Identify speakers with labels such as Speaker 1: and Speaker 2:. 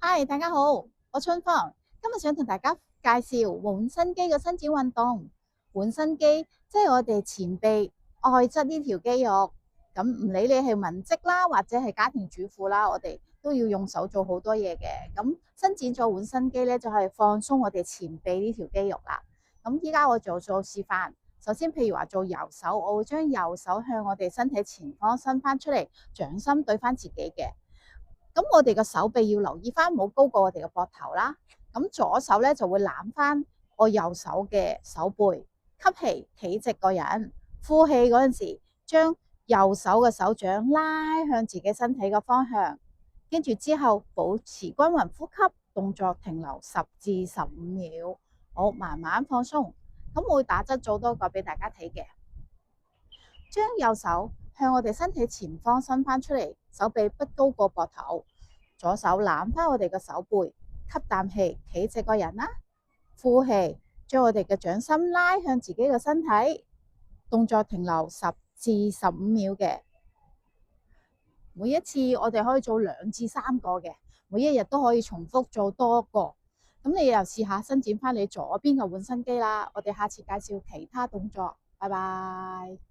Speaker 1: 嗨，大家好，我春芳，今日想同大家介紹換身肌嘅伸展運動。換身肌即係我哋前臂外側呢條肌肉，咁唔理你係文職啦，或者係家庭主婦啦，我哋都要用手做好多嘢嘅。咁伸展咗換身肌咧，就係放鬆我哋前臂呢條肌肉啦。咁依家我做示範，首先譬如話做右手，我會將右手向我哋身體前方伸翻出嚟，掌心對翻自己嘅。咁我哋嘅手臂要留意翻，冇高過我哋嘅膊頭啦。咁左手咧就會攬翻我右手嘅手背，吸氣企直個人，呼氣嗰陣時，將右手嘅手掌拉向自己身體嘅方向，跟住之後保持均勻呼吸，動作停留10至15秒，好，慢慢放鬆。咁我會打側做多個俾大家睇嘅，將右手向我哋身體前方伸翻出嚟，手臂不高過膊頭，左手攬翻我哋嘅手背，吸啖氣，企直個人啦，呼氣，將我哋嘅掌心拉向自己嘅身體，動作停留10至15秒嘅。每一次我哋可以做2至3個嘅，每一日都可以重複做多個。咁你又試下伸展翻你左邊嘅換身肌啦。我哋下次介紹其他動作，拜拜。